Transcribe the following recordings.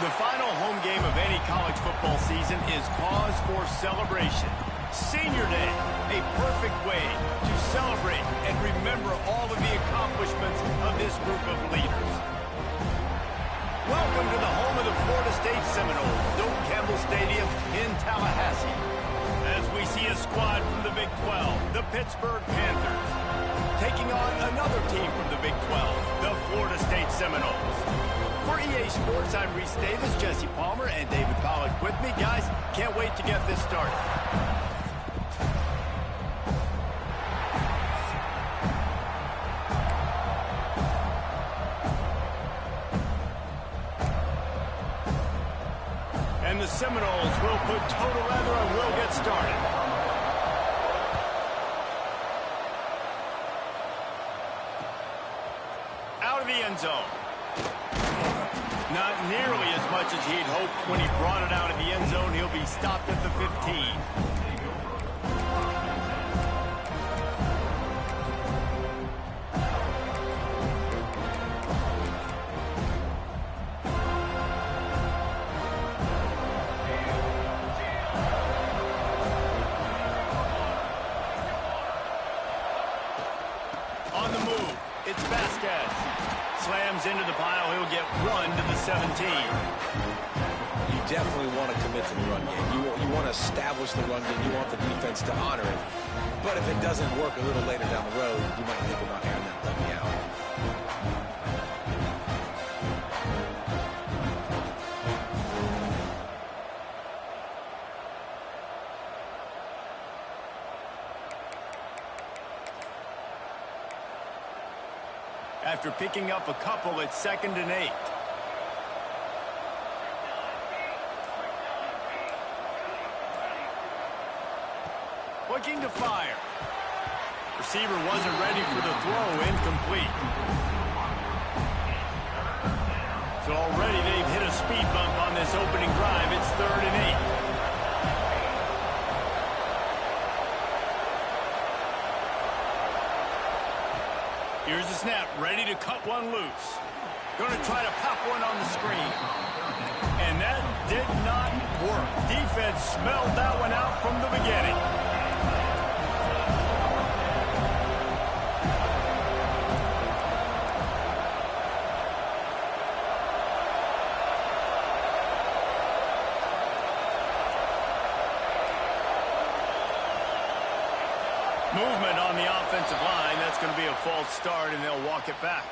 The final home game of any college football season is cause for celebration. Senior Day, a perfect way to celebrate and remember all of the accomplishments of this group of leaders. Welcome to the home of the Florida State Seminoles, Doak Campbell Stadium in Tallahassee. As we see a squad from the Big 12, the Pittsburgh Panthers, taking on another team from the Big 12, the Florida State Seminoles. For EA Sports, I'm Reese Davis, Jesse Palmer, and David Pollack with me. Guys, can't wait to get this started. And the Seminoles will put toe together and will get started. Out of the end zone. Not nearly as much as he'd hoped when he brought it out of the end zone. He'll be stopped at the 15. On the move, it's Vasquez. Slams into the pile, he'll get run to the 17. You definitely want to commit to the run game. You want to establish the run game. You want the defense to honor it. But if it doesn't work a little later down the road, you might think about airing that dummy out. After picking up a couple, it's 2nd and 8. Looking to fire. Receiver wasn't ready for the throw, incomplete. So already they've hit a speed bump on this opening drive. It's 3rd and 8. Here's the snap, ready to cut one loose. Going to try to pop one on the screen. And that did not work. Defense smelled that one out from the beginning. Movement on the offensive line. That's going to be a false start, and they'll walk it back.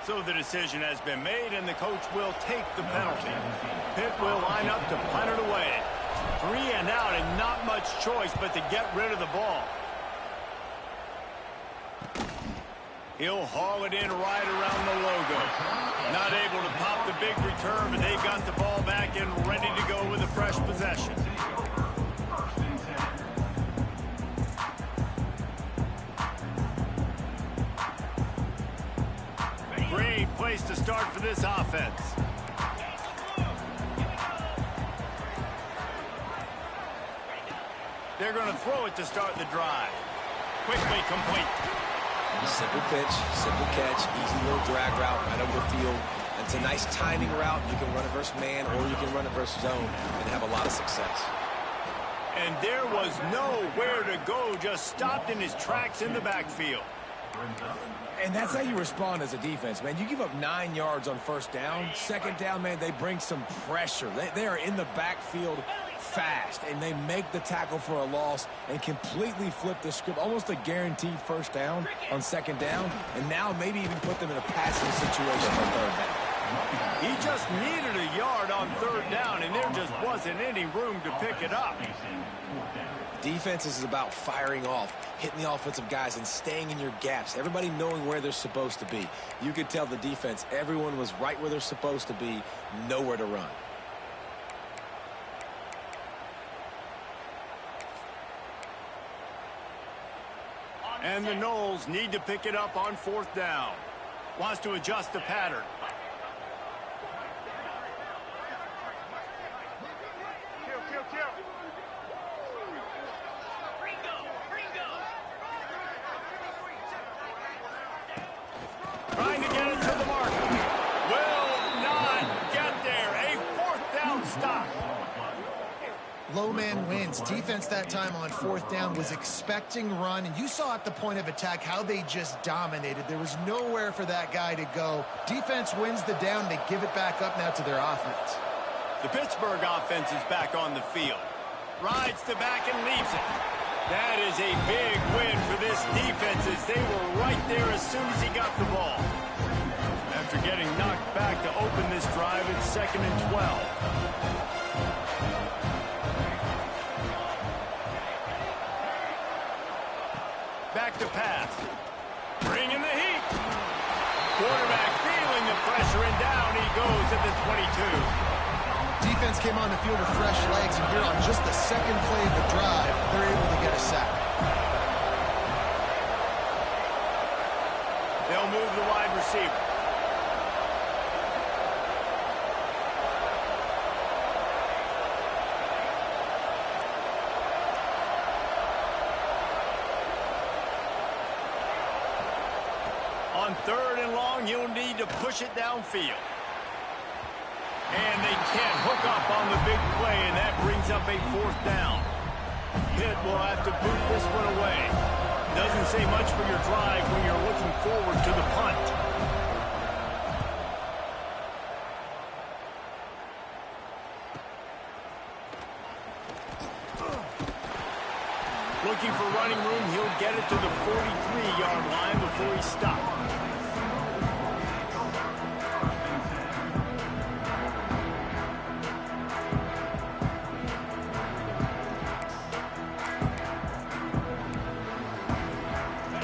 So the decision has been made, and the coach will take the penalty. Pitt will line up to punt it away. 3 and out, and not much choice but to get rid of the ball. He'll haul it in right around the logo. Not able to pop the big return, but they've got the ball back and ready to go with a fresh possession. Great place to start for this offense. They're going to throw it to start the drive. Quickly complete. Simple pitch, simple catch, easy little drag route right over the field. And it's a nice timing route. You can run it versus man or you can run it versus zone and have a lot of success. And there was nowhere to go, just stopped in his tracks in the backfield. And that's how you respond as a defense, man. You give up 9 yards on 1st down. 2nd down, man, they bring some pressure. They are in the backfield fast, and they make the tackle for a loss and completely flip the script. Almost a guaranteed 1st down on 2nd down, and now maybe even put them in a passing situation on 3rd down. He just needed a yard on 3rd down, and there just wasn't any room to pick it up. Defense is about firing off, hitting the offensive guys, and staying in your gaps. Everybody knowing where they're supposed to be. You could tell the defense, everyone was right where they're supposed to be, nowhere to run. And the Noles need to pick it up on 4th down. Wants to adjust the pattern. Trying to get it to the mark. Will not get there. A low man wins. Defense that time on fourth down was expecting run, and you saw at the point of attack how they just dominated. There was nowhere for that guy to go. Defense wins the down. They give it back up now to their offense. The Pittsburgh offense is back on the field. Rides the back and leaves it. That is a big win for this defense as they were right there as soon as he got the ball. After getting knocked back to open this drive, it's 2nd and 12. Back to pass. Bringing the heat. Quarterback feeling the pressure, and down he goes at the 22. Defense came on the field with fresh legs, and here on just the second play of the drive, they're able to get a sack. They'll move the wide receiver. On 3rd and long, you'll need to push it downfield. And they can't hook up on the big play, and that brings up a 4th down. Pitt will have to boot this one away. Doesn't say much for your drive when you're looking forward to the punt. Looking for running room, he'll get it to the 43-yard line before he stops.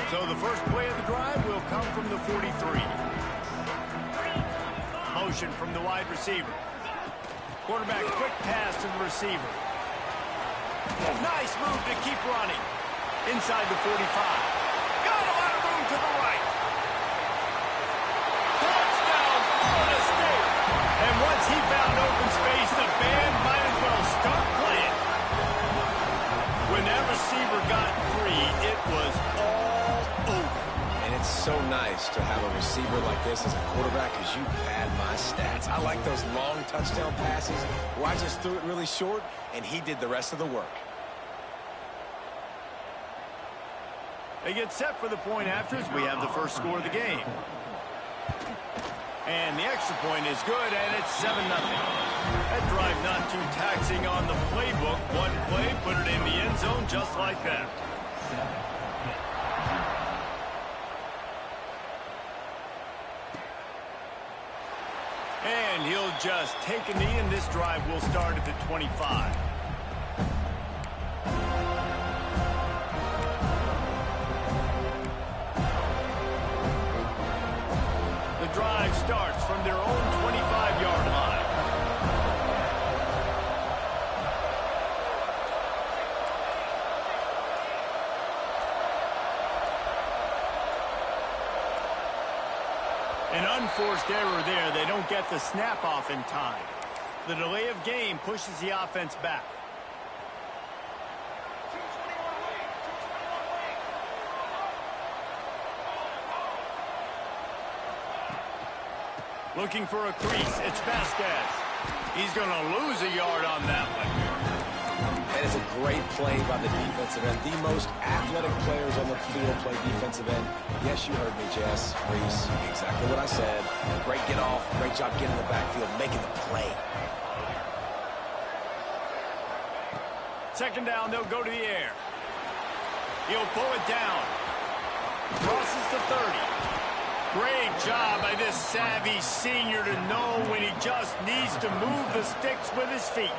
So the first play of the drive will come from the 43. Motion from the wide receiver. Quarterback quick pass to the receiver. Nice move to keep running. Inside the 45. Got a lot of room to the right. Touchdown, Florida State. And once he found open space, the band might as well start playing. When that receiver got free, it was all over. And it's so nice to have a receiver like this as a quarterback because you pad my stats. I like those long touchdown passes where I just threw it really short and he did the rest of the work. They get set for the point after as we have the first score of the game. And the extra point is good, and it's 7-0. That drive not too taxing on the playbook. One play, put it in the end zone just like that. And he'll just take a knee, and this drive will start at the 25. The drive starts from their own 25-yard line. An unforced error there. They don't get the snap off in time. The delay of game pushes the offense back. Looking for a crease. It's Vasquez. He's going to lose a yard on that one. That is a great play by the defensive end. The most athletic players on the field play defensive end. Yes, you heard me, Jess. Reese, exactly what I said. Great get off. Great job getting in the backfield, making the play. 2nd down, they'll go to the air. He'll pull it down. Crosses the 30. Great job by this savvy senior to know when he just needs to move the sticks with his feet.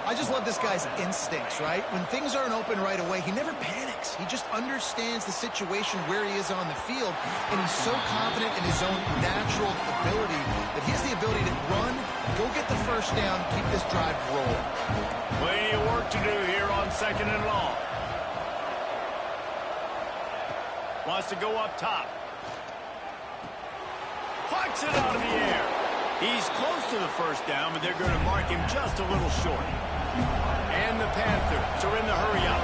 I just love this guy's instincts, right? When things aren't open right away, he never panics. He just understands the situation where he is on the field, and he's so confident in his own natural ability that he has the ability to run, go get the first down, keep this drive rolling. Plenty of work to do here on 2nd and long. Wants to go up top. Plucks it out of the air. He's close to the first down, but they're going to mark him just a little short. And the Panthers are in the hurry-up.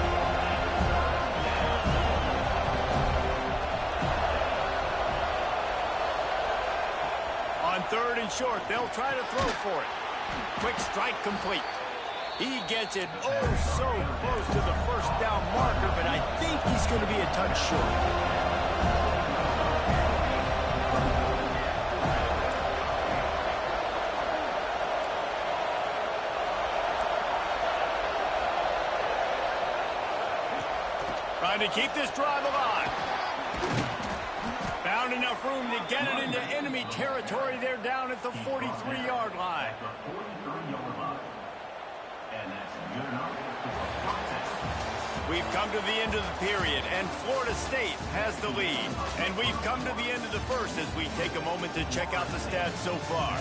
On 3rd and short, they'll try to throw for it. Quick strike complete. He gets it oh so close to the first down marker, but I think he's going to be a touch short. Trying to keep this drive alive. Found enough room to get it into enemy territory. They're down at the 43-yard line. We've come to the end of the period, and Florida State has the lead. And we've come to the end of the first as we take a moment to check out the stats so far.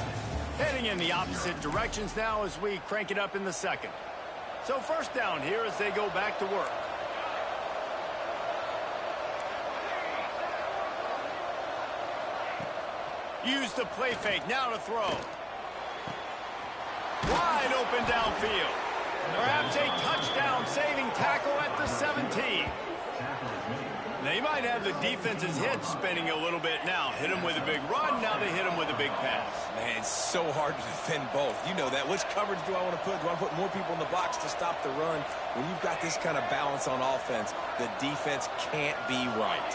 Heading in the opposite directions now as we crank it up in the second. So first down here as they go back to work. Use the play fake, now to throw. Wide open downfield. Perhaps a touchdown-saving tackle at the 17. They might have the defense's head spinning a little bit now. Hit him with a big run, now they hit him with a big pass. Man, it's so hard to defend both. You know that. Which coverage do I want to put? Do I put more people in the box to stop the run? When you've got this kind of balance on offense, the defense can't be right.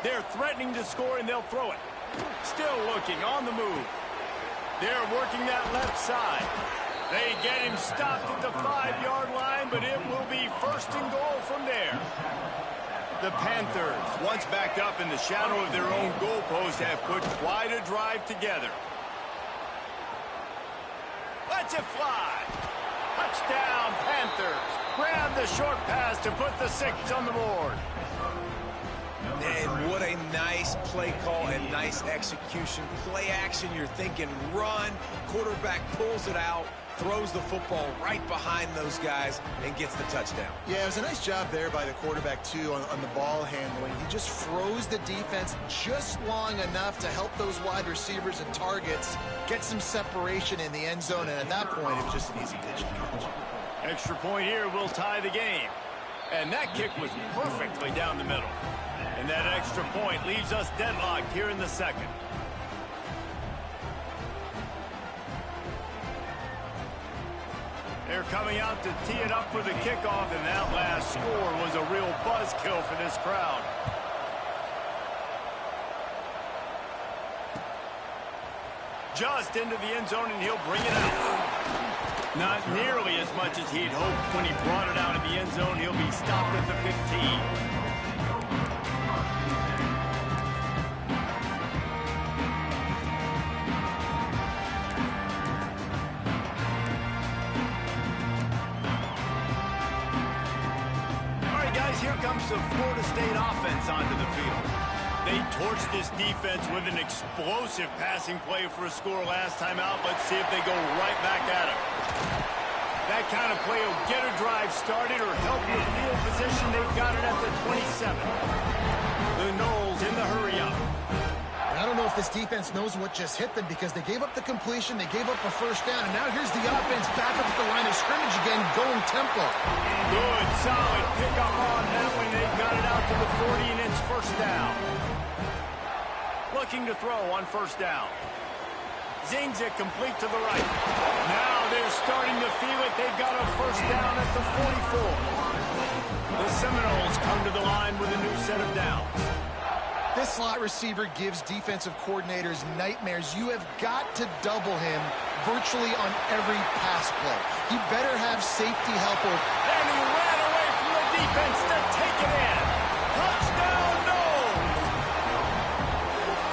They're threatening to score, and they'll throw it. Still looking, on the move. They're working that left side. They get him stopped at the 5-yard line, but it will be first and goal from there. The Panthers, once backed up in the shadow of their own goalpost, have put quite a drive together. Let's it fly. Touchdown, Panthers. Grab the short pass to put the 6 on the board. And what a nice play call and nice execution. Play action, you're thinking run. Quarterback pulls it out, throws the football right behind those guys, and gets the touchdown. Yeah, it was a nice job there by the quarterback, too, on the ball handling. He just froze the defense just long enough to help those wide receivers and targets get some separation in the end zone, and at that point, it was just an easy ditch and catch. Extra point here will tie the game. And that kick was perfectly down the middle. And that extra point leaves us deadlocked here in the second. They're coming out to tee it up for the kickoff, and that last score was a real buzzkill for this crowd. Just into the end zone, and he'll bring it out. Not nearly as much as he'd hoped when he brought it out of the end zone. He'll be stopped at the 15. Here comes the Florida State offense onto the field. They torched this defense with an explosive passing play for a score last time out. Let's see if they go right back at it. That kind of play will get a drive started or help with field position. They've got it at the 27. The Noles in the hurry-up. I don't know if this defense knows what just hit them because they gave up the completion, they gave up a first down, and now here's the offense back up at the line of scrimmage again, going tempo. Good, solid pickup on that one. They've got it out to the 40, and it's first down. Looking to throw on first down. Zings it complete to the right. Now they're starting to feel it. They've got a first down at the 44. The Seminoles come to the line with a new set of downs. This slot receiver gives defensive coordinators nightmares. You have got to double him virtually on every pass play. He better have safety help. And he ran away from the defense to take it in. Touchdown, Noles!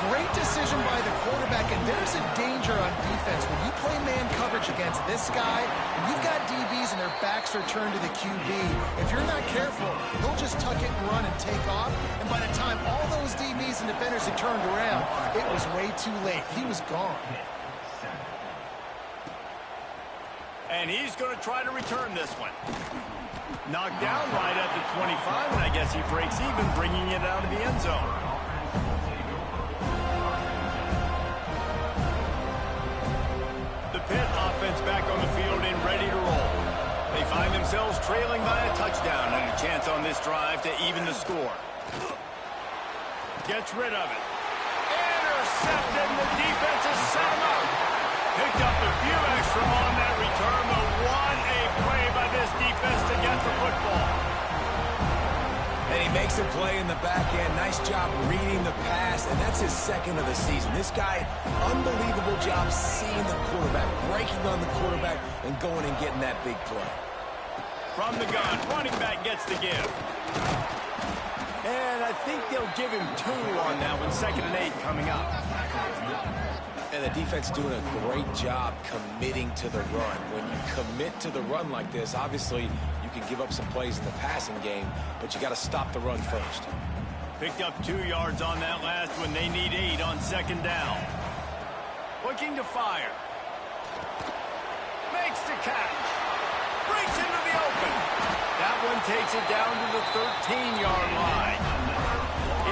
Great decision by the quarterback, and there's a danger on defense. When you play man coverage against this guy, when you've got DBs and their backs are turned to the QB, if you're not careful, he'll just tuck it and run and take off, and by the time all those DBs and defenders had turned around, it was way too late. He was gone. And he's going to try to return this one. Knocked down right at the 25, and I guess he breaks even, bringing it out of the end zone. The Pitt offense back on the field and ready to roll. They find themselves trailing by a touchdown and a chance on this drive to even the score. Gets rid of it. Intercepted, and the defense has set him up. Picked up a few extra on that return, but And he makes a play in the back end. Nice job reading the pass, and that's his second of the season. This guy, unbelievable job seeing the quarterback, breaking on the quarterback, and going and getting that big play. From the gun, running back gets the give. And I think they'll give him 2 on that one, 2nd and 8 coming up. And the defense doing a great job committing to the run. When you commit to the run like this, obviously you can give up some plays in the passing game, but you got to stop the run first. Picked up 2 yards on that last one. They need 8 on 2nd down. Looking to fire. Makes the catch. Breaks into the open. That one takes it down to the 13-yard line.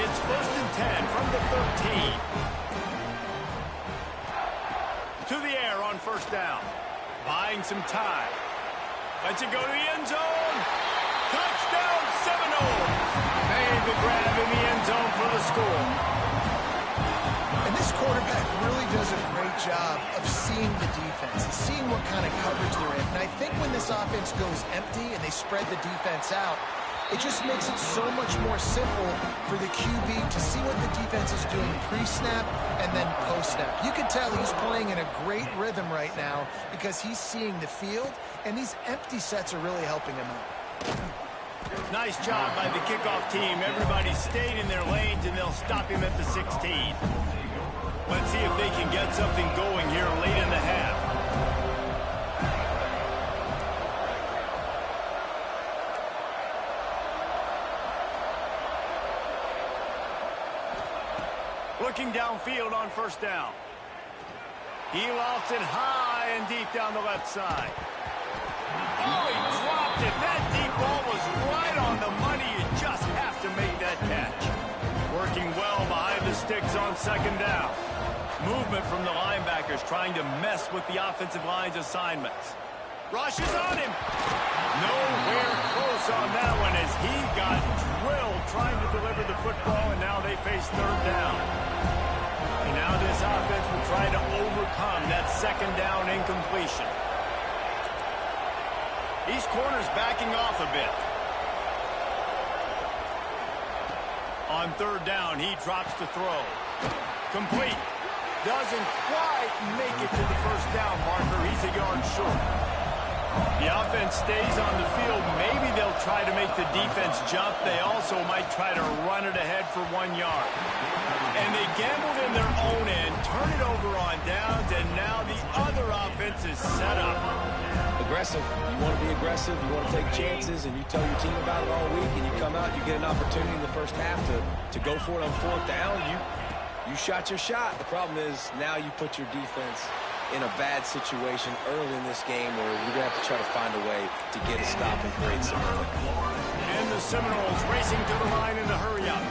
It's 1st and 10 from the 13. To the air on 1st down. Buying some time. Lets it go to the end zone. Touchdown Seminoles. Made the grab in the end zone for the score. And this quarterback really does a great job of seeing the defense, seeing what kind of coverage they're in. And I think when this offense goes empty and they spread the defense out, it just makes it so much more simple for the QB to see what the defense is doing pre-snap and then post-snap. You can tell he's playing in a great rhythm right now because he's seeing the field, and these empty sets are really helping him out. Nice job by the kickoff team. Everybody stayed in their lanes, and they'll stop him at the 16. Let's see if they can get something going here late in the half. Looking downfield on 1st down. He lofts it high and deep down the left side. Oh, he dropped it. That deep ball was right on the money. You just have to make that catch. Working well behind the sticks on 2nd down. Movement from the linebackers trying to mess with the offensive line's assignments. Rushes on him. Nowhere close on that one as he got drilled trying to deliver the football, and now they face 3rd down. And now this offense will try to overcome that 2nd down incompletion. These corners backing off a bit. On 3rd down, he drops to throw. Complete. Doesn't quite make it to the 1st down marker. He's a yard short. The offense stays on the field. Maybe they'll try to make the defense jump. They also might try to run it ahead for 1 yard. And they gambled in their own end, turn it over on downs, and now the other offense is set up. Aggressive. You want to be aggressive. You want to take chances, and you tell your team about it all week, and you come out, you get an opportunity in the 1st half to go for it on 4th down. You shot your shot. The problem is now you put your defense in a bad situation early in this game where you're going to have to try to find a way to get a stop and create some movement. And the Seminoles racing to the line in a hurry up.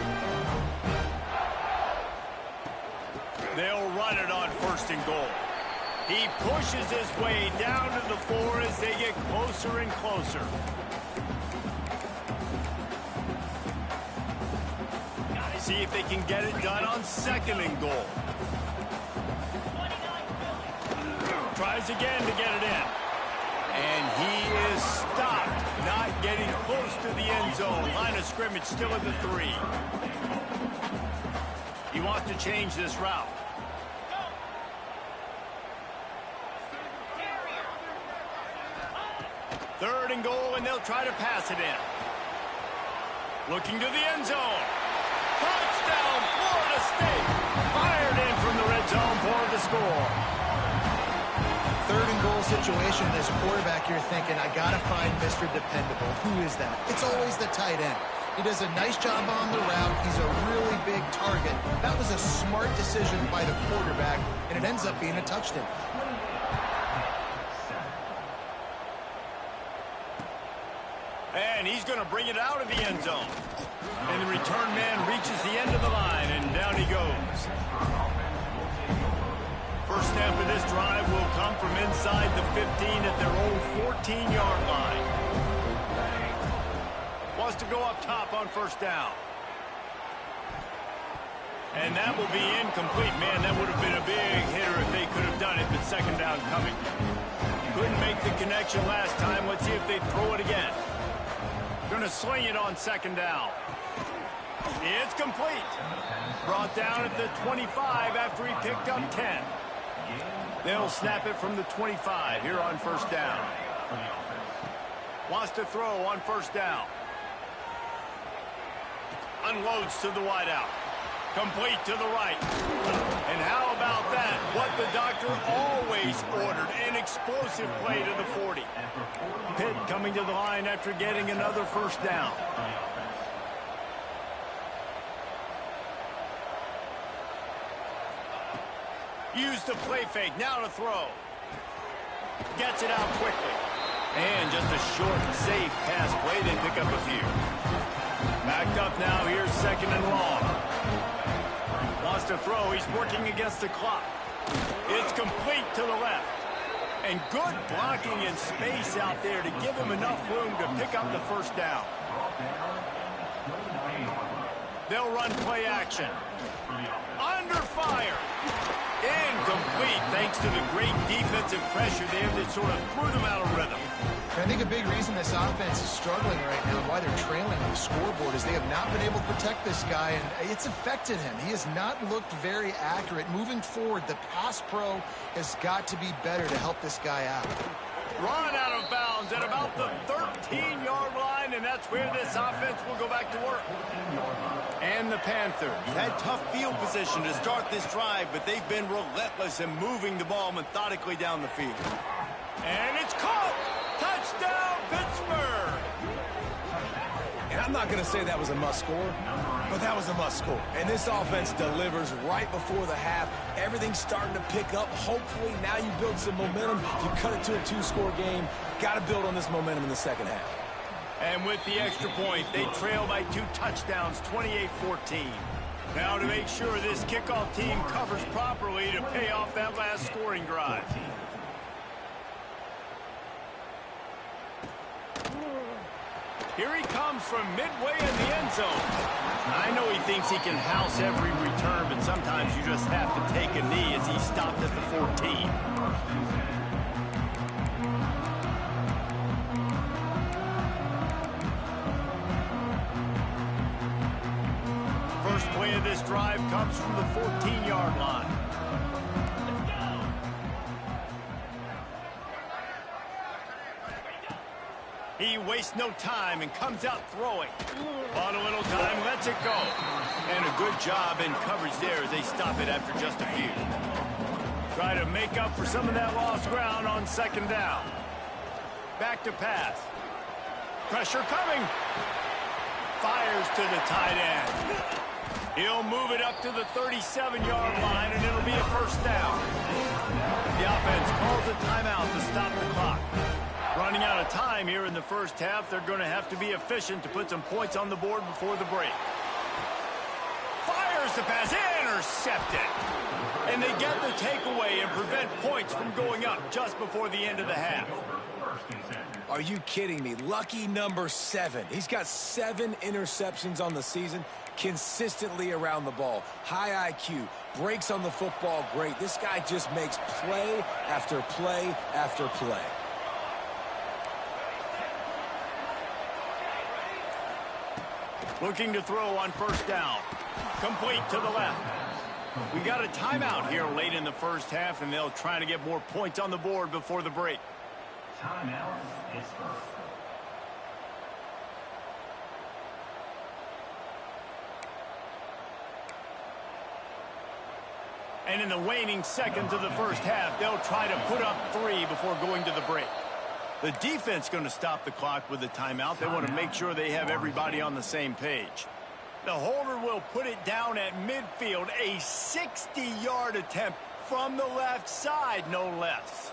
They'll run it on 1st and goal. He pushes his way down to the 4 as they get closer and closer. See if they can get it done on 2nd and goal. Tries again to get it in. And he is stopped, not getting close to the end zone. Line of scrimmage still at the 3. He wants to change this route. Third and goal, and they'll try to pass it in. Looking to the end zone. Touchdown, Florida State. Fired in from the red zone for the score. Third and goal situation as a quarterback, you're thinking, I got to find Mr. Dependable. Who is that? It's always the tight end. He does a nice job on the route. He's a really big target. That was a smart decision by the quarterback, and it ends up being a touchdown. And he's going to bring it out of the end zone. And the return man reaches the end of the line, and down he goes. First snap of this drive will come from inside the 15 at their own 14-yard line. Wants to go up top on 1st down. And that will be incomplete. Man, that would have been a big hitter if they could have done it, but 2nd down coming. Couldn't make the connection last time. Let's see if they throw it again. Going to sling it on 2nd down. It's complete. Brought down at the 25 after he picked up 10. They'll snap it from the 25 here on first down. Wants to throw on first down. Unloads to the wideout. Complete to the right. And how about that? What the doctor always ordered. An explosive play to the 40. Pitt coming to the line after getting another first down. Use the play fake. Now to throw. Gets it out quickly. And just a short, safe pass play. They pick up a few. Backed up now. Here's second and long. Wants to throw. He's working against the clock. It's complete to the left. And good blocking in space out there to give him enough room to pick up the first down. They'll run play action. Under fire. Incomplete thanks to the great defensive pressure there that sort of threw them out of rhythm. I think a big reason this offense is struggling right now and why they're trailing on the scoreboard is they have not been able to protect this guy, and it's affected him. He has not looked very accurate. Moving forward, the pass pro has got to be better to help this guy out. Run out of bounds at about the 13-yard line, and that's where this offense will go back to work. And the Panthers had tough field position to start this drive, but they've been relentless in moving the ball methodically down the field. And it's caught! Touchdown, Pittsburgh! And I'm not going to say that was a must-score, but that was a must-score. And this offense delivers right before the half. Everything's starting to pick up. Hopefully, now you build some momentum. You cut it to a two-score game. Got to build on this momentum in the second half. And with the extra point, they trail by 2 touchdowns, 28-14. Now to make sure this kickoff team covers properly to pay off that last scoring drive. Here he comes from midway in the end zone. I know he thinks he can house every return, but sometimes you just have to take a knee as he stopped at the 14. First play of this drive comes from the 14-yard line. He wastes no time and comes out throwing. On a little time, lets it go. And a good job in coverage there as they stop it after just a few. Try to make up for some of that lost ground on second down. Back to pass. Pressure coming. Fires to the tight end. He'll move it up to the 37-yard line, and it'll be a first down. The offense calls a timeout to stop the clock. Running out of time here in the first half, they're going to have to be efficient to put some points on the board before the break. Fires the pass, intercepted. And they get the takeaway and prevent points from going up just before the end of the half. Are you kidding me? Lucky number 7. He's got 7 interceptions on the season, consistently around the ball. High IQ, breaks on the football great. This guy just makes play after play after play. Looking to throw on first down. Complete to the left. We got a timeout here late in the first half, and they'll try to get more points on the board before the break. Timeout, Pittsburgh. And in the waning seconds of the first half, they'll try to put up 3 before going to the break. The defense going to stop the clock with the timeout. They want to make sure they have everybody on the same page. The holder will put it down at midfield. A 60-yard attempt from the left side, no less.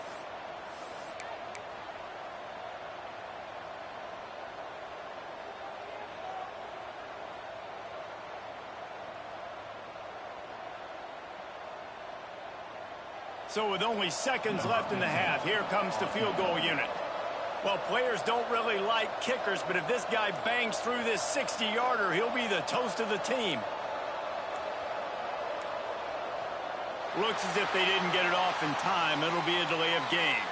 So with only seconds left in the half, here comes the field goal unit. Well, players don't really like kickers, but if this guy bangs through this 60-yarder, he'll be the toast of the team. Looks as if they didn't get it off in time. It'll be a delay of game.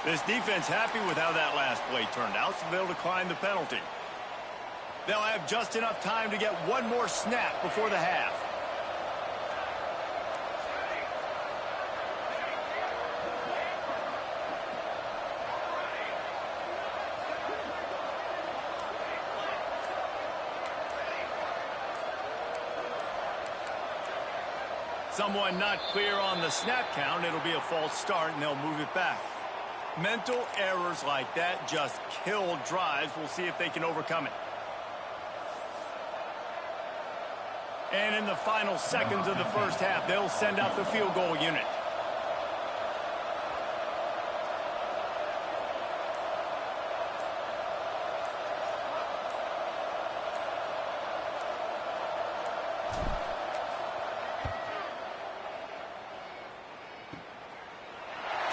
This defense happy with how that last play turned out, so they'll decline the penalty. They'll have just enough time to get one more snap before the half. Someone not clear on the snap count. It'll be a false start, and they'll move it back. Mental errors like that just kill drives. We'll see if they can overcome it. And in the final seconds of the first half, they'll send out the field goal unit.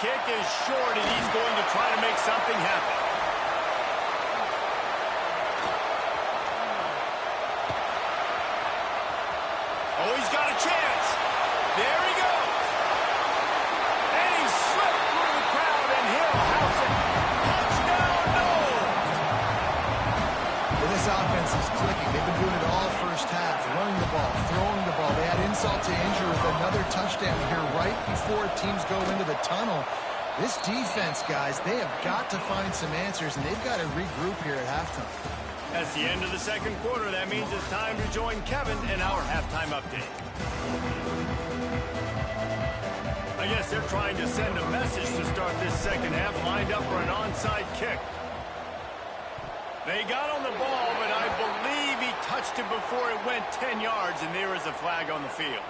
Kick is short, and he's going to try to make something happen. Oh, he's got a chance. There he goes. And he slipped through the crowd, and he'll house it. Touchdown, no. Well, this offense is clicking. They've been doing it all first half, running the ball, throwing the ball. They had insult to injury with another touchdown here right before teams go into the tunnel. This defense, guys, they have got to find some answers, and they've got to regroup here at halftime. That's the end of the second quarter. That means it's time to join Kevin in our halftime update. I guess they're trying to send a message to start this second half, lined up for an onside kick. They got on the ball, but I believe he touched it before it went 10 yards, and there is a flag on the field.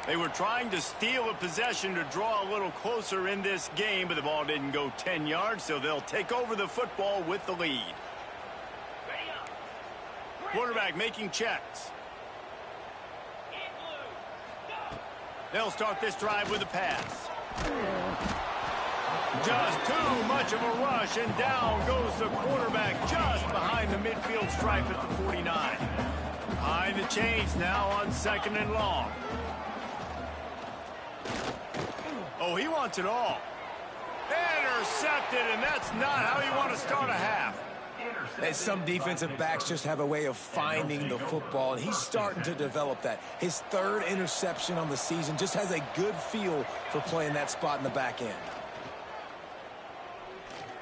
They were trying to steal a possession to draw a little closer in this game, but the ball didn't go 10 yards, so they'll take over the football with the lead. Quarterback making checks. They'll start this drive with a pass. Just too much of a rush, and down goes the quarterback just behind the midfield stripe at the 49. Behind the chains now on 2nd and long. Oh, he wants it all. Intercepted, and that's not how you want to start a half. And some defensive backs just have a way of finding the football, and he's starting to develop that. His 3rd interception on the season, just has a good feel for playing that spot in the back end.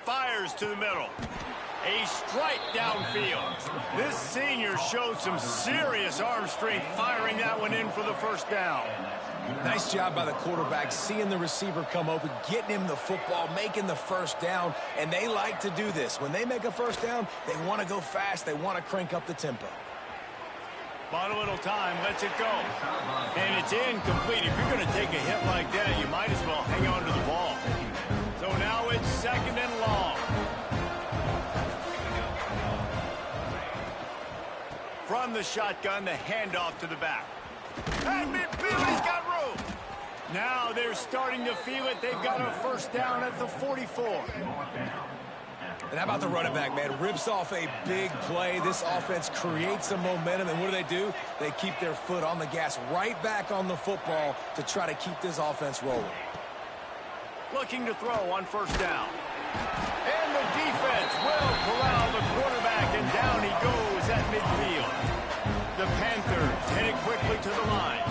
Fires to the middle. A strike downfield. This senior showed some serious arm strength firing that one in for the first down. Nice job by the quarterback, seeing the receiver come open, getting him the football, making the first down, and they like to do this. When they make a first down, they want to go fast, they want to crank up the tempo. Bought a little time, lets it go. And it's incomplete. If you're going to take a hit like that, you might as well hang on to the ball. So now it's 2nd and long. From the shotgun, the handoff to the back. At midfield, he's got room. Now they're starting to feel it. They've got a first down at the 44. And how about the running back, man? Rips off a big play. This offense creates some momentum, and what do? They keep their foot on the gas, right back on the football to try to keep this offense rolling. Looking to throw on first down. And the defense will corral the quarterback, and down he goes at midfield. The Panthers headed quickly to the line.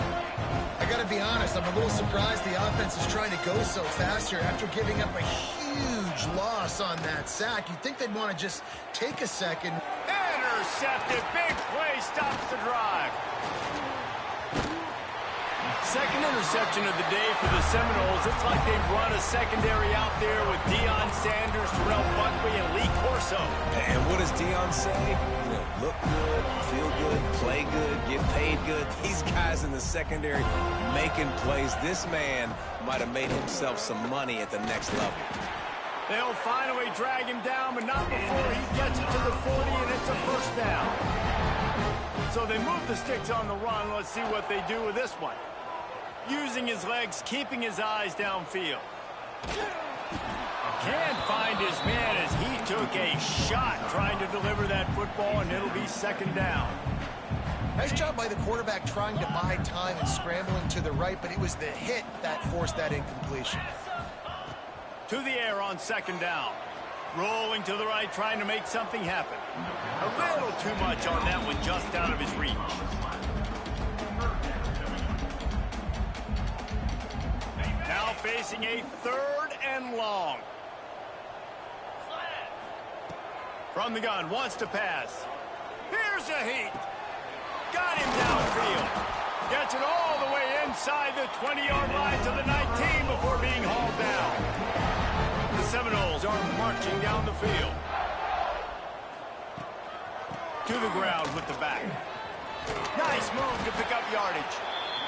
I got to be honest, I'm a little surprised the offense is trying to go so fast here after giving up a huge loss on that sack. You'd think they'd want to just take a second. Intercepted. Big play stops the drive. Second interception of the day for the Seminoles. It's like they've run a secondary out there with Deion Sanders, Terrell Buckley, and Lee Corso. And what does Deion say? You know, look good, feel good, play good, get paid good. These guys in the secondary making plays. This man might have made himself some money at the next level. They'll finally drag him down, but not before he gets it to the 40, and it's a first down. So they move the sticks on the run. Let's see what they do with this one. Using his legs, keeping his eyes downfield. Can't find his man as he took a shot trying to deliver that football, and it'll be 2nd down. Nice job by the quarterback trying to buy time and scrambling to the right, but it was the hit that forced that incompletion. To the air on 2nd down. Rolling to the right, trying to make something happen. A little too much on that one, just out of his reach. Now facing a 3rd and long. From the gun, wants to pass. Here's a heat. Got him downfield. Gets it all the way inside the 20-yard line to the 19 before being hauled down. The Seminoles are marching down the field. To the ground with the back. Nice move to pick up yardage.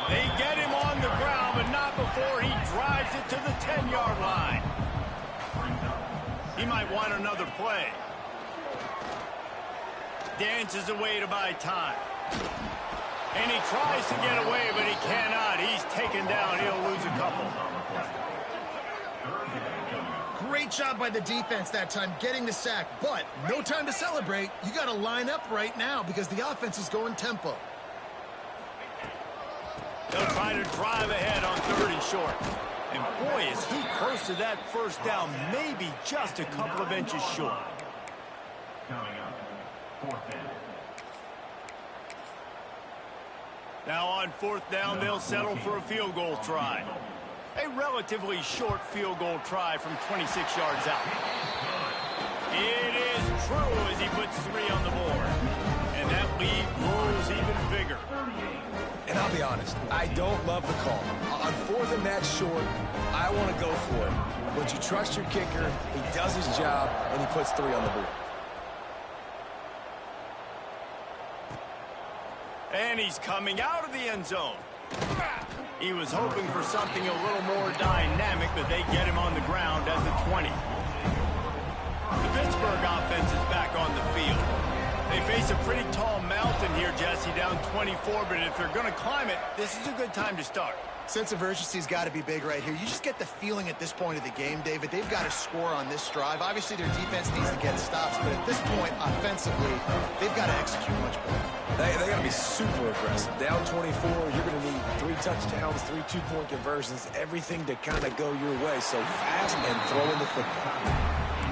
They get him on the ground, but not before he drives it to the 10-yard line. He might want another play. Dances away to buy time. And he tries to get away, but he cannot. He's taken down. He'll lose a couple. Great job by the defense that time, getting the sack. But no time to celebrate. You got to line up right now because the offense is going tempo. They'll try to drive ahead on 3rd and short. And boy, is he close to that first down, maybe just a couple of inches short. Coming up, 4th down. Now on 4th down, they'll settle for a field goal try. A relatively short field goal try from 26 yards out. It is true as he puts 3 on the board. And that lead grows even bigger. And I'll be honest, I don't love the call. On 4th and that short, I want to go for it. But you trust your kicker, he does his job, and he puts 3 on the board. And he's coming out of the end zone. He was hoping for something a little more dynamic, but they get him on the ground at the 20. The Pittsburgh offense is back on the field. They face a pretty tall mountain here, Jesse, down 24, but if they're going to climb it, this is a good time to start. Sense of urgency's got to be big right here. You just get the feeling at this point of the game, David, they've got to score on this drive. Obviously, their defense needs to get stops, but at this point, offensively, they've got to execute much better. They got to be super aggressive. Down 24, you're going to need 3 touchdowns, 3 two-point conversions, everything to kind of go your way. So fast and throwing the football.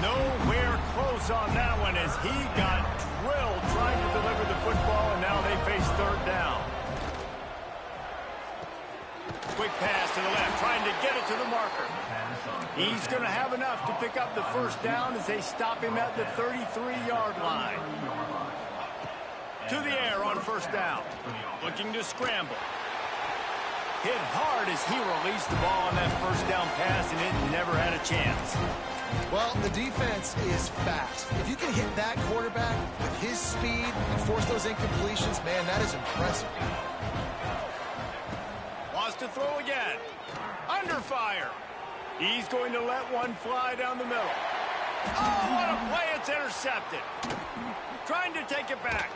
Nowhere close on that one as he got drilled trying to deliver the football, and now they face 3rd down. Quick pass to the left, trying to get it to the marker. He's going to have enough to pick up the 1st down as they stop him at the 33-yard line. To the air on 1st down. Looking to scramble. Hit hard as he released the ball on that 1st down pass, and it never had a chance. Well, the defense is fast. If you can hit that quarterback with his speed and force those incompletions, man, that is impressive. Wants to throw again. Under fire. He's going to let one fly down the middle. Oh, what a play. It's intercepted. Trying to take it back.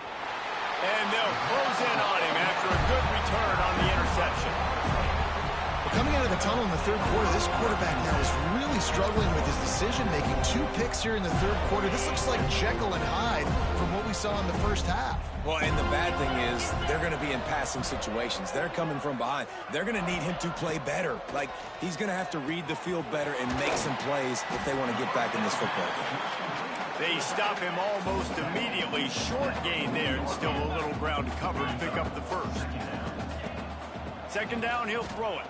And they'll close in on him after a good return on the interception. Well, coming out of the tunnel in the 3rd quarter, this quarterback now is really struggling with his decision-making. 2 picks here in the 3rd quarter. This looks like Jekyll and Hyde from what we saw in the 1st half. Well, and the bad thing is they're going to be in passing situations. They're coming from behind. They're going to need him to play better. Like, he's going to have to read the field better and make some plays if they want to get back in this football game. They stop him almost immediately. Short gain there, and still a little ground to cover to pick up the 1st. 2nd down, he'll throw it.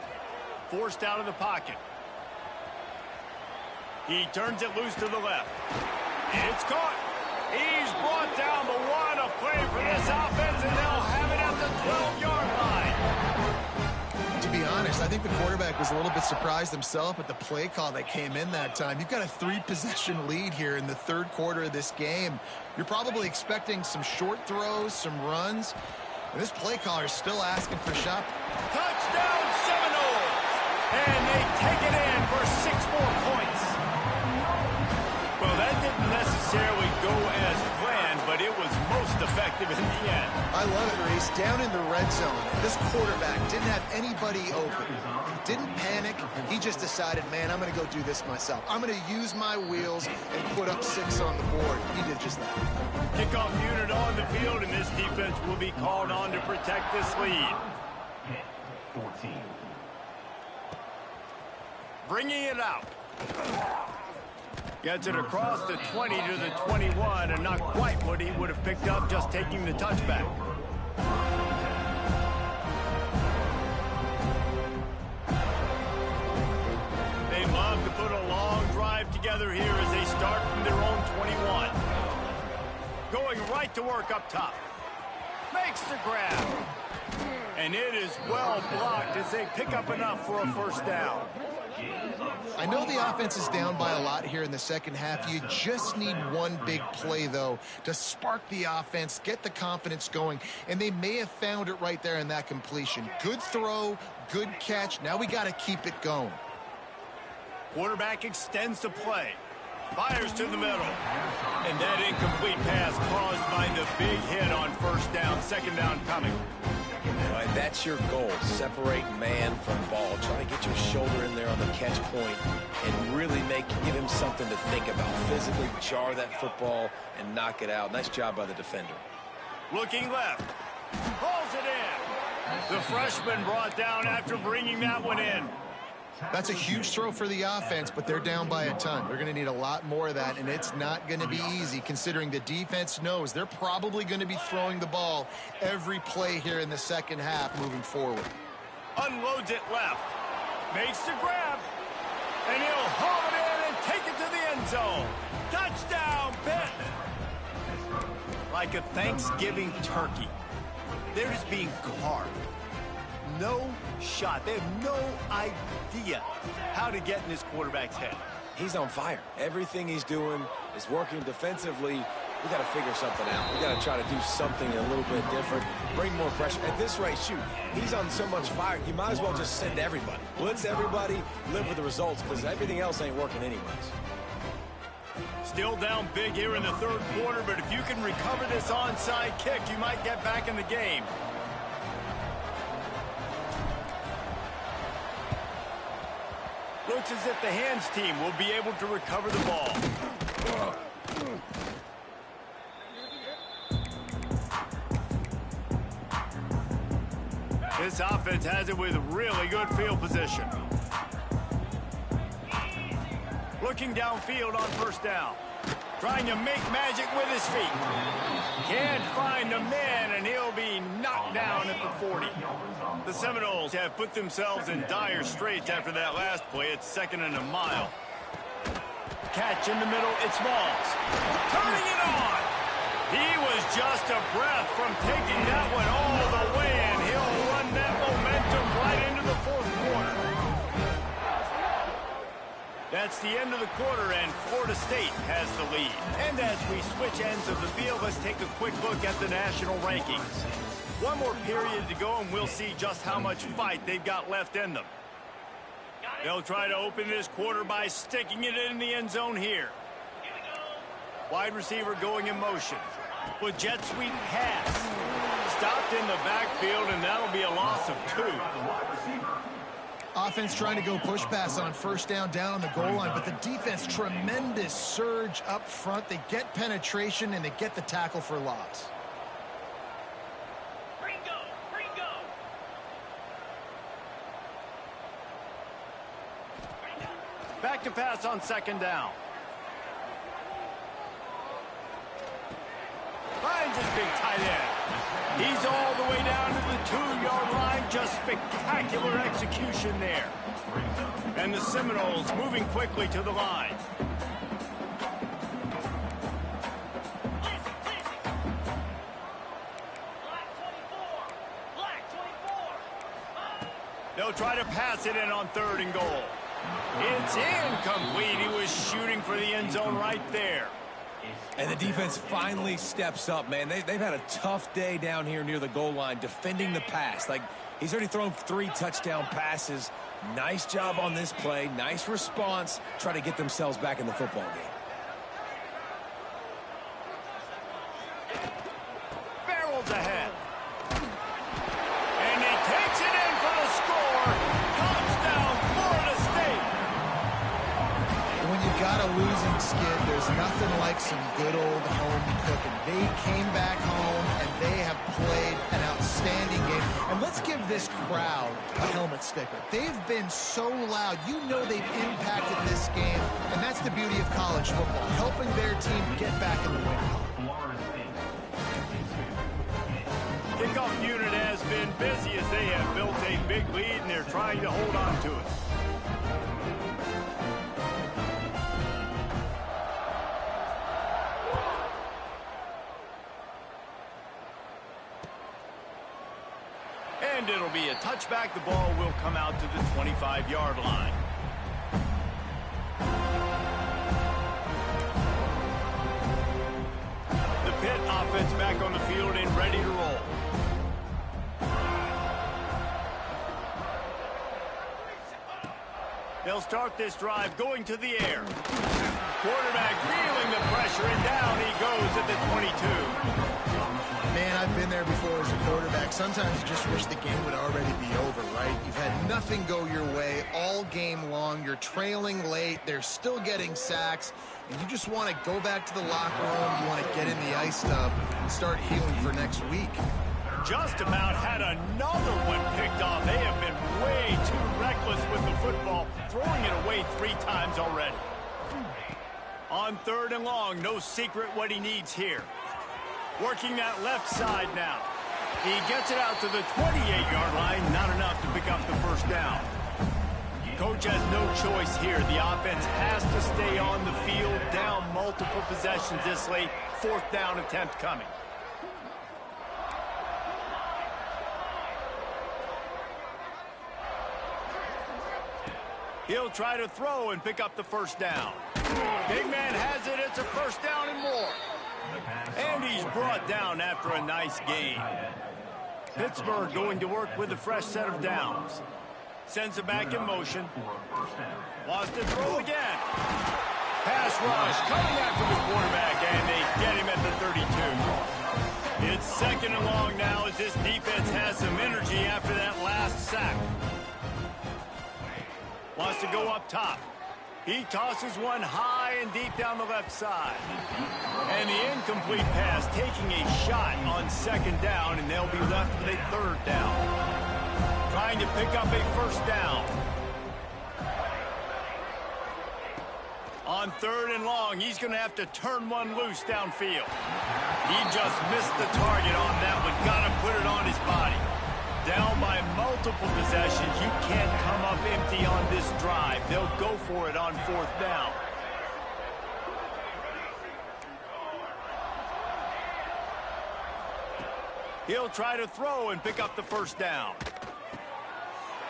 Forced out of the pocket. He turns it loose to the left. It's caught. He's brought down, but what a play for this offense, and they'll have it at the 12-yard line. To be honest, I think the quarterback was a little bit surprised himself at the play call that came in that time. You've got a 3-possession lead here in the 3rd quarter of this game. You're probably expecting some short throws, some runs, and this play caller is still asking for a shot. Touchdown, Seminoles! And they take it in for 6 more points. Well, that didn't necessarily go as planned, but it was most effective in the end. I love it, Reese. Down in the red zone, this quarterback didn't have anybody open. He didn't panic. He just decided, man, I'm going to go do this myself. I'm going to use my wheels and put up 6 on the board. He did just that. Kickoff unit on the field, and this defense will be called on to protect this lead. 14. Bringing it out. Gets it across the 20 to the 21, and not quite what he would have picked up just taking the touchback. They love to put a long drive together here as they start from their own 21. Going right to work up top. Makes the grab. And it is well blocked as they pick up enough for a first down. I know the offense is down by a lot here in the second half. You just need one big play, though, to spark the offense, get the confidence going, and they may have found it right there in that completion. Good throw, good catch. Now we got to keep it going. Quarterback extends the play. Fires to the middle. And that incomplete pass caused by the big hit on first down, second down coming. All right, that's your goal. Separate man from ball. Try to get your shoulder in there on the catch point and really give him something to think about. Physically jar that football and knock it out. Nice job by the defender. Looking left. Pulls it in. The freshman brought down after bringing that one in. That's a huge throw for the offense, but they're down by a ton. They're going to need a lot more of that, and it's not going to be easy considering the defense knows they're probably going to be throwing the ball every play here in the second half moving forward. Unloads it left. Makes the grab. And he'll haul it in and take it to the end zone. Touchdown, Pitt. Like a Thanksgiving turkey. They're just being carved. No shot. They have no idea how to get in this quarterback's head. He's on fire. Everything he's doing is working defensively. We got to figure something out. We got to try to do something a little bit different. Bring more pressure. At this rate, shoot, he's on so much fire, you might as well just send everybody. Blitz everybody, live with the results, because everything else ain't working anyways. Still down big here in the third quarter, but if you can recover this onside kick, you might get back in the game. Looks as if the hands team will be able to recover the ball. This offense has it with really good field position. Looking downfield on first down. Trying to make magic with his feet. Can't find a man, and he'll be knocked down at the 40. The Seminoles have put themselves in dire straits after that last play. It's second and a mile. Catch in the middle. It's Smalls. Turning it on. He was just a breath from taking that one all the way, and he'll run that momentum right into the fourth quarter. That's the end of the quarter, and Florida State has the lead. And as we switch ends of the field, let's take a quick look at the national rankings. One more period to go, and we'll see just how much fight they've got left in them. They'll try to open this quarter by sticking it in the end zone here. Wide receiver going in motion. With jet sweep pass. Stopped in the backfield, and that'll be a loss of 2. Offense trying to go push pass on first down on the goal line, but the defense, tremendous surge up front. They get penetration, and they get the tackle for loss. Back to pass on second down. Finds his big tight end. He's all the way down to the 2-yard line. Just spectacular execution there. And the Seminoles moving quickly to the line. They'll try to pass it in on 3rd and goal. It's incomplete. He was shooting for the end zone right there. And the defense finally steps up, man. They've had a tough day down here near the goal line defending the pass. Like, he's already thrown 3 touchdown passes. Nice job on this play. Nice response. Try to get themselves back in the football game. Barrels ahead. And he takes it in for the score. Touchdown, Florida State. When you've got a losing skid, there's nothing like like some good old home cooking. They came back home, and they have played an outstanding game. And let's give this crowd a helmet sticker. They've been so loud. You know they've impacted this game, and that's the beauty of college football, helping their team get back in the win column. Kickoff unit has been busy as they have built a big lead, and they're trying to hold on to it. And it'll be a touchback. The ball will come out to the 25-yard line. The Pitt offense back on the field and ready to roll. They'll start this drive going to the air. Quarterback feeling the pressure, and down he goes at the 22. Man, I've been there before as a quarterback. Sometimes you just wish the game would already be over, right? You've had nothing go your way all game long. You're trailing late. They're still getting sacks. And you just want to go back to the locker room. You want to get in the ice tub and start healing for next week. Just about had another one picked off. They have been way too reckless with the football, throwing it away 3 times already. On 3rd and long, no secret what he needs here. Working that left side now. He gets it out to the 28-yard line, not enough to pick up the first down. Coach has no choice here. The offense has to stay on the field, down multiple possessions this late. 4th down attempt coming. He'll try to throw and pick up the first down. Big man has it. It's a first down and more. And he's brought down after a nice gain. Pittsburgh going to work with a fresh set of downs. Sends it back in motion. Wants to throw again. Pass rush coming after the quarterback, and they get him at the 32. It's 2nd and long now as this defense has some energy after that last sack. Wants to go up top. He tosses one high and deep down the left side. And the incomplete pass taking a shot on 2nd down, and they'll be left with a 3rd down. Trying to pick up a first down. On 3rd and long, he's going to have to turn one loose downfield. He just missed the target on that one. Got to put it on his body. Down by multiple possessions. You can't come up empty on this drive. They'll go for it on 4th down. He'll try to throw and pick up the first down.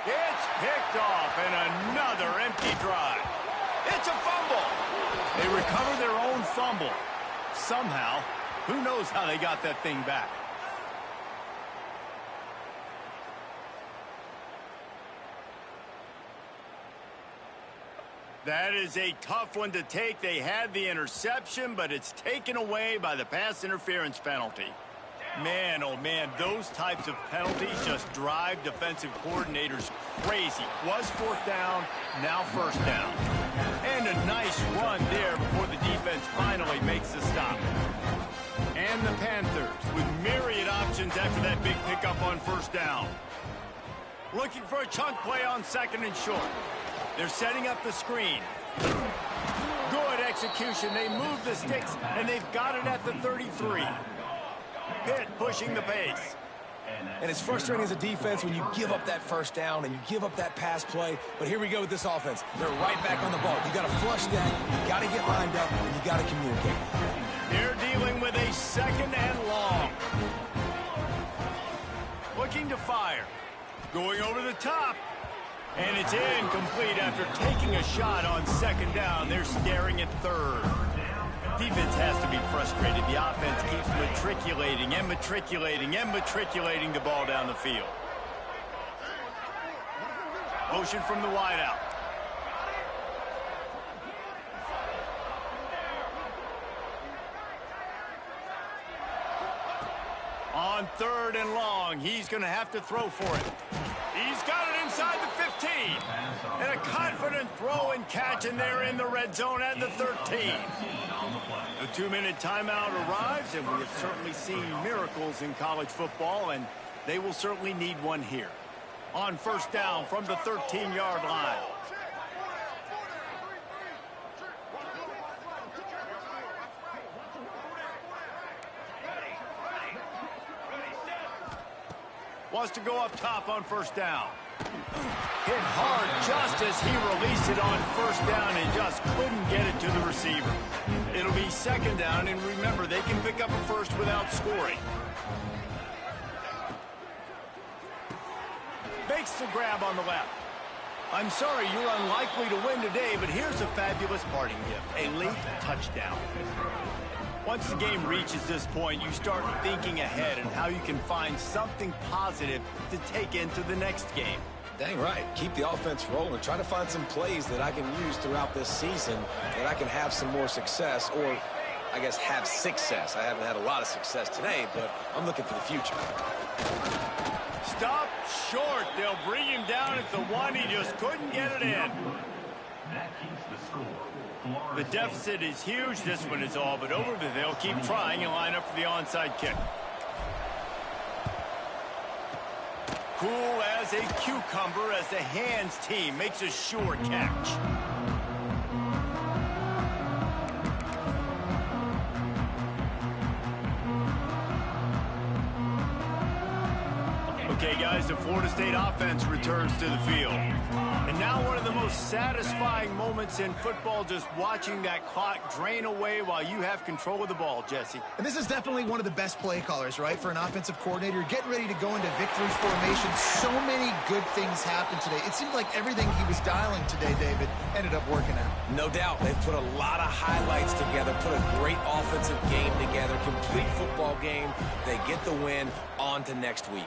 It's picked off, and another empty drive. It's a fumble. They recover their own fumble. Somehow, who knows how they got that thing back. That is a tough one to take. They had the interception, but it's taken away by the pass interference penalty. Man, oh man, those types of penalties just drive defensive coordinators crazy. Was 4th down, now 1st down. And a nice run there before the defense finally makes the stop. And the Panthers with myriad options after that big pickup on 1st down. Looking for a chunk play on 2nd and short. They're setting up the screen. Good execution. They move the sticks, and they've got it at the 33. Pitt pushing the pace. And it's frustrating as a defense when you give up that first down and you give up that pass play. But here we go with this offense. They're right back on the ball. You got to flush that. You got to get lined up, and you got to communicate. They're dealing with a 2nd and long. Looking to fire. Going over the top. And it's incomplete after taking a shot on 2nd down. They're staring at 3rd. Defense has to be frustrated. The offense keeps matriculating and matriculating and matriculating the ball down the field. Motion from the wideout. On 3rd and long, he's going to have to throw for it. He's got it inside the 15. And a confident throw and catch, and they're in the red zone at the 13. The 2-minute timeout arrives, and we have certainly seen miracles in college football, and they will certainly need one here. On first down from the 13-yard line. Wants to go up top on first down. Hit hard just as he released it on first down and just couldn't get it to the receiver. It'll be second down, and remember, they can pick up a first without scoring. Makes the grab on the left. I'm sorry, you're unlikely to win today, but here's a fabulous parting gift, a late touchdown. Once the game reaches this point, you start thinking ahead and how you can find something positive to take into the next game. Dang right. Keep the offense rolling. Try to find some plays that I can use throughout this season that I can have some more success, or I guess have success. I haven't had a lot of success today, but I'm looking for the future. Stop short. They'll bring him down at the 1. He just couldn't get it in. That keeps the score. The deficit is huge. This one is all but over, but they'll keep trying and line up for the onside kick. Cool as a cucumber as the hands team makes a sure catch. Okay, guys, the Florida State offense returns to the field. And now one of the most satisfying moments in football, just watching that clock drain away while you have control of the ball, Jesse. And this is definitely one of the best play callers, right, for an offensive coordinator. Getting ready to go into victory formation. So many good things happened today. It seemed like everything he was dialing today, David, ended up working out. No doubt. They've put a lot of highlights together, put a great offensive game together, complete football game. They get the win. On to next week.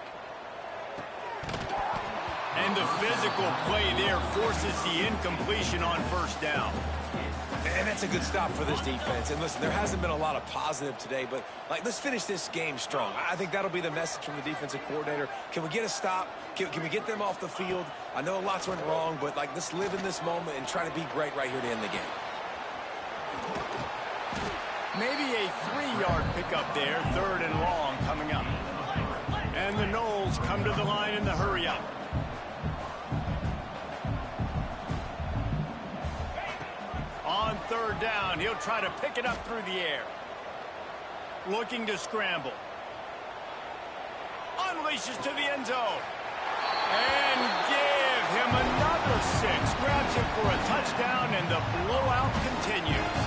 And the physical play there forces the incompletion on first down. And that's a good stop for this defense. And listen, there hasn't been a lot of positive today, but let's finish this game strong. I think that'll be the message from the defensive coordinator. Can we get a stop? Can we get them off the field? I know lots went wrong, but let's live in this moment and try to be great right here to end the game. Maybe a 3-yard pickup there, 3rd and long coming up. And the Noles come to the line in the hurry-up. On 3rd down, he'll try to pick it up through the air. Looking to scramble. Unleashes to the end zone. And give him another 6. Grabs him for a touchdown, and the blowout continues.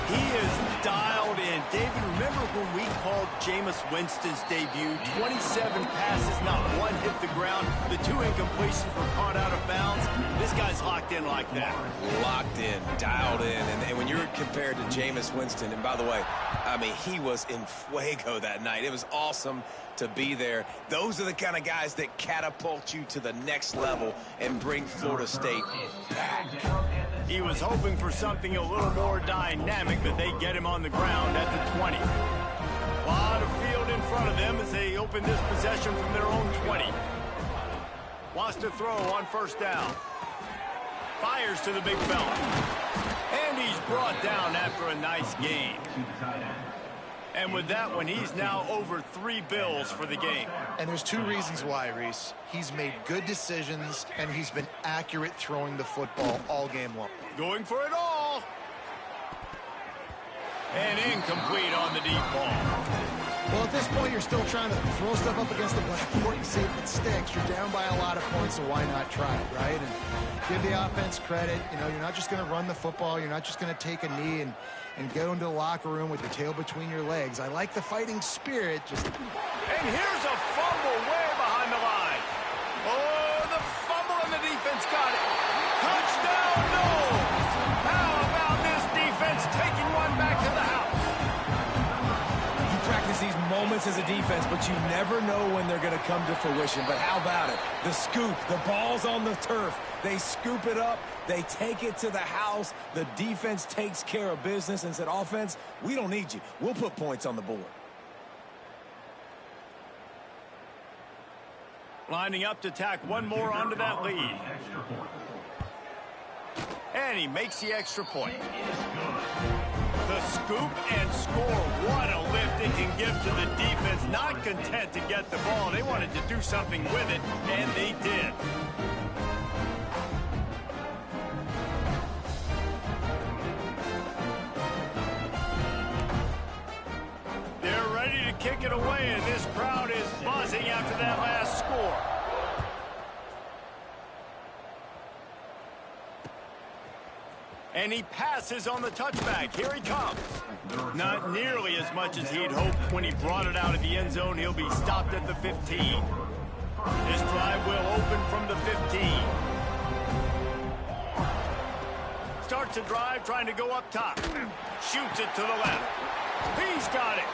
He is dialed in. David, remember when we called Jameis Winston's debut? 27 passes, not one hit the ground. The 2 incompletions were caught out of bounds. This guy's locked in like that. Locked in, dialed in. And when you're compared to Jameis Winston, and by the way, I mean, he was in fuego that night. It was awesome to be there. Those are the kind of guys that catapult you to the next level and bring Florida State back. He was hoping for something a little more dynamic, but they get him on the ground at the 20. A lot of field in front of them as they open this possession from their own 20. Wants to throw on first down. Fires to the big fella. And he's brought down after a nice gain. And with that one, he's now over 3 bills for the game. And there's 2 reasons why, Reese. He's made good decisions, and he's been accurate throwing the football all game long. Going for it all. And incomplete on the deep ball. Well, at this point, you're still trying to throw stuff up against the blackboard and see if it sticks. You're down by a lot of points, so why not try it, right? And give the offense credit. You know, you're not just going to run the football. You're not just going to take a knee and go into the locker room with your tail between your legs. I like the fighting spirit. And here's a fumble way behind the line. Oh, the fumble, and the defense got it. Touchdown, Noles. How about this defense taking one back to the house? You practice these moments as a defense, but you never know when they're going to come to fruition. But how about it? The scoop, the ball's on the turf. They scoop it up. They take it to the house. The defense takes care of business and said, offense, we don't need you. We'll put points on the board. Lining up to tack one more onto that lead. And he makes the extra point. The scoop and score. What a lift it can give to the defense. Not content to get the ball. They wanted to do something with it, and they did. They're ready to kick it away, and this crowd is buzzing after that last score. And he passes on the touchback. Here he comes. Not nearly as much as he'd hoped when he brought it out of the end zone. He'll be stopped at the 15. This drive will open from the 15. Starts a drive trying to go up top. Shoots it to the left. He's got it.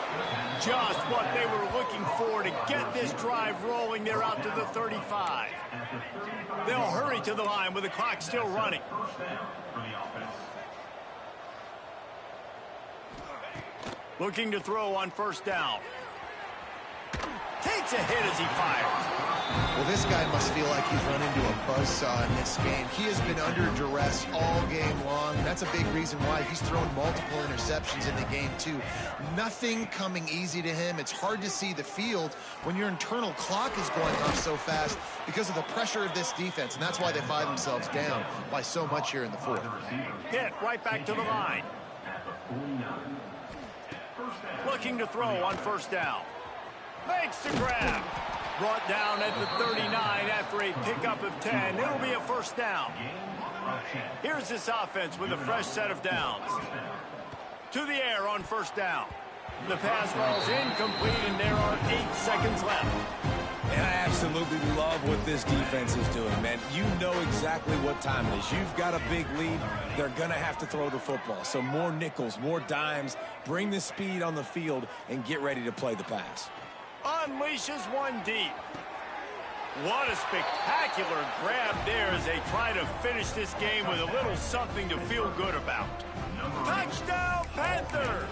Just what they were looking for to get this drive rolling. They're out to the 35. They'll hurry to the line with the clock still running. Looking to throw on first down. Takes a hit as he fires. Well, this guy must feel like he's run into a buzzsaw in this game. He has been under duress all game long. That's a big reason why he's thrown multiple interceptions in the game, too. Nothing coming easy to him. It's hard to see the field when your internal clock is going off so fast because of the pressure of this defense, and that's why they find themselves down by so much here in the fourth. Hit right back to the line. Looking to throw on first down. Makes the grab. Brought down at the 39 after a pickup of 10. It'll be a first down. Here's this offense with a fresh set of downs. To the air on first down. The pass falls incomplete, and there are 8 seconds left. And I absolutely love what this defense is doing, man. You know exactly what time it is. You've got a big lead. They're going to have to throw the football. So more nickels, more dimes. Bring the speed on the field and get ready to play the pass. Unleashes one deep. What a spectacular grab there as they try to finish this game with a little something to feel good about. Touchdown, Panthers!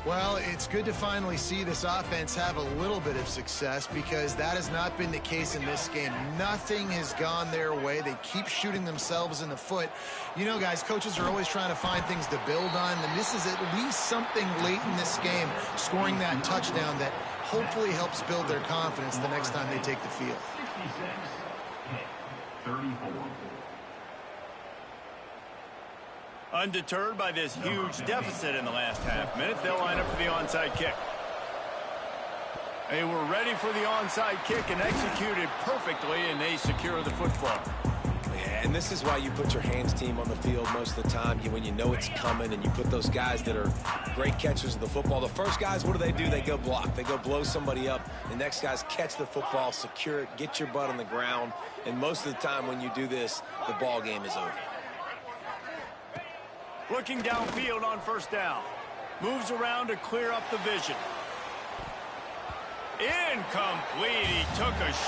Well, it's good to finally see this offense have a little bit of success because that has not been the case in this game. Nothing has gone their way. They keep shooting themselves in the foot. You know, guys, coaches are always trying to find things to build on, and this is at least something late in this game, scoring that touchdown that hopefully helps build their confidence the next time they take the field. 34. Undeterred by this huge deficit in the last half minute, they'll line up for the onside kick. They were ready for the onside kick and executed perfectly, and they secure the football. Yeah, and this is why you put your hands team on the field most of the time. When you know it's coming, and you put those guys that are great catchers of the football. The first guys, what do? They go block. They go blow somebody up. The next guys catch the football, secure it, get your butt on the ground. And most of the time when you do this, the ball game is over. Looking downfield on first down. Moves around to clear up the vision. Incomplete. He took a shot.